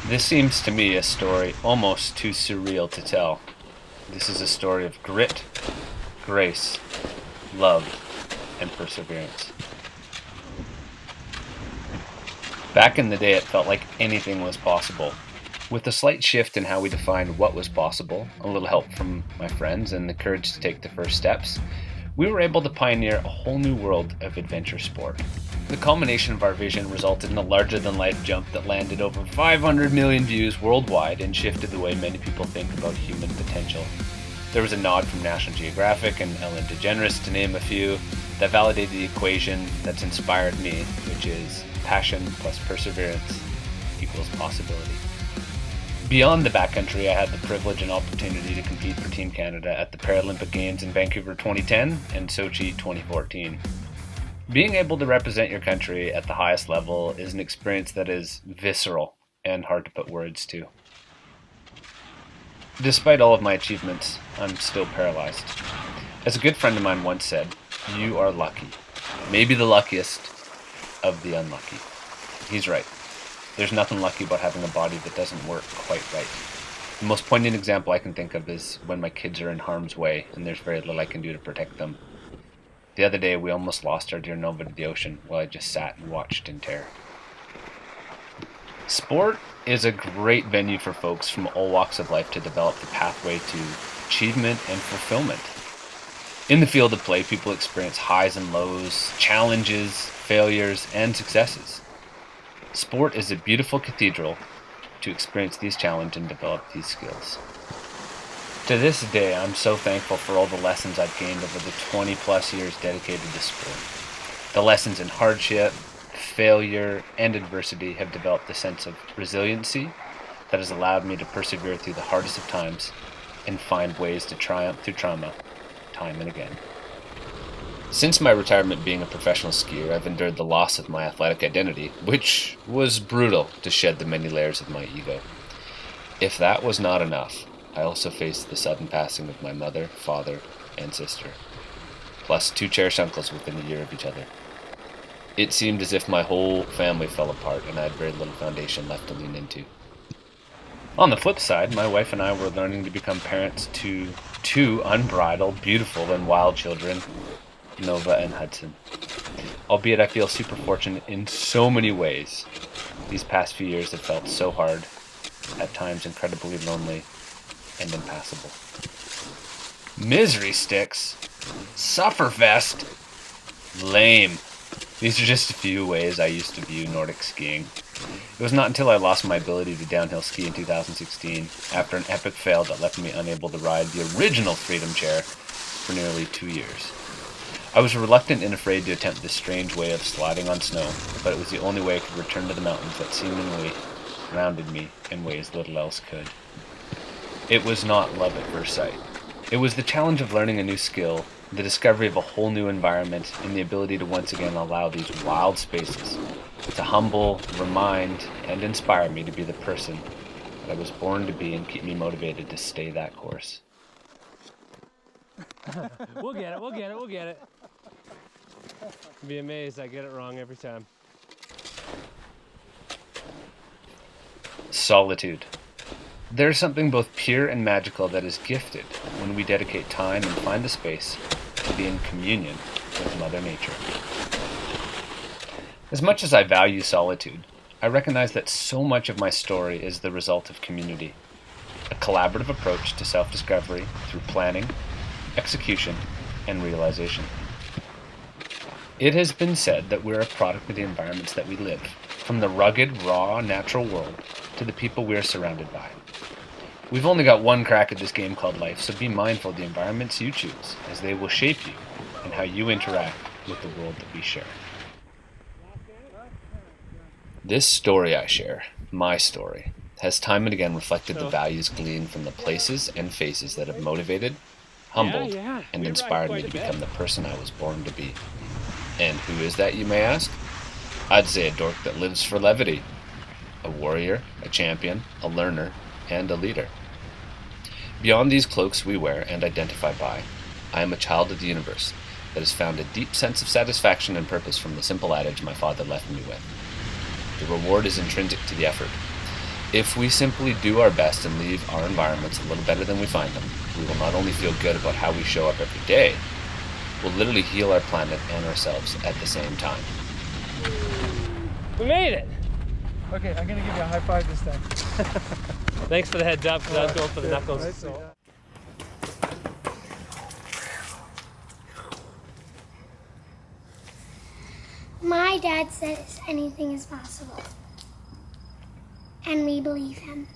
This seems to me a story almost too surreal to tell. This is a story of grit, grace, love, and perseverance. Back in the day, it felt like anything was possible. With a slight shift in how we defined what was possible, a little help from my friends, and the courage to take the first steps, we were able to pioneer a whole new world of adventure sport. The culmination of our vision resulted in a larger-than-life jump that landed over 500 million views worldwide and shifted the way many people think about human potential. There was a nod from National Geographic and Ellen DeGeneres, to name a few, that validated the equation that's inspired me, which is passion plus perseverance equals possibility. Beyond the backcountry, I had the privilege and opportunity to compete for Team Canada at the Paralympic Games in Vancouver 2010 and Sochi 2014. Being able to represent your country at the highest level is an experience that is visceral and hard to put words to. Despite all of my achievements, I'm still paralyzed. As a good friend of mine once said, "You are lucky. Maybe the luckiest of the unlucky." He's right. There's nothing lucky about having a body that doesn't work quite right. The most poignant example I can think of is when my kids are in harm's way and there's very little I can do to protect them. The other day we almost lost our dear Nova to the ocean while I just sat and watched in terror. Sport is a great venue for folks from all walks of life to develop the pathway to achievement and fulfillment. In the field of play, people experience highs and lows, challenges, failures, and successes. Sport is a beautiful cathedral to experience these challenges and develop these skills. To this day, I'm so thankful for all the lessons I've gained over the 20 plus years dedicated to sport. The lessons in hardship, failure, and adversity have developed a sense of resiliency that has allowed me to persevere through the hardest of times and find ways to triumph through trauma time and again. Since my retirement being a professional skier, I've endured the loss of my athletic identity, which was brutal to shed the many layers of my ego. If that was not enough, I also faced the sudden passing of my mother, father, and sister, plus 2 cherished uncles within a year of each other. It seemed as if my whole family fell apart and I had very little foundation left to lean into. On the flip side, my wife and I were learning to become parents to 2 unbridled, beautiful, and wild children, Nova and Hudson. Albeit I feel super fortunate in so many ways. These past few years have felt so hard, at times incredibly lonely and impassable. Misery sticks, sufferfest, lame. These are just a few ways I used to view Nordic skiing. It was not until I lost my ability to downhill ski in 2016, after an epic fail that left me unable to ride the original Freedom Chair for nearly 2 years. I was reluctant and afraid to attempt this strange way of sliding on snow, but it was the only way I could return to the mountains that seemingly surrounded me in ways little else could. It was not love at first sight. It was the challenge of learning a new skill, the discovery of a whole new environment, and the ability to once again allow these wild spaces to humble, remind, and inspire me to be the person that I was born to be and keep me motivated to stay that course. We'll get it. You'd be amazed, I get it wrong every time. Solitude. There's something both pure and magical that is gifted when we dedicate time and find the space to be in communion with Mother Nature. As much as I value solitude, I recognize that so much of my story is the result of community, a collaborative approach to self-discovery through planning, execution, and realization. It has been said that we're a product of the environments that we live, from the rugged, raw, natural world to the people we are surrounded by. We've only got one crack at this game called life, so be mindful of the environments you choose, as they will shape you and how you interact with the world that we share. This story I share, my story, has time and again reflected the values gleaned from the places and faces that have motivated, humbled, and inspired me to become the person I was born to be. And who is that, you may ask? I'd say a dork that lives for levity. A warrior, a champion, a learner, and a leader. Beyond these cloaks we wear and identify by, I am a child of the universe that has found a deep sense of satisfaction and purpose from the simple adage my father left me with. The reward is intrinsic to the effort. If we simply do our best and leave our environments a little better than we find them, we will not only feel good about how we show up every day, we'll literally heal our planet and ourselves at the same time. We made it! Okay, I'm gonna give you a high five this time. Thanks for the heads up, because I was going for the knuckles. Nicely done. My dad says anything is possible. And we believe him.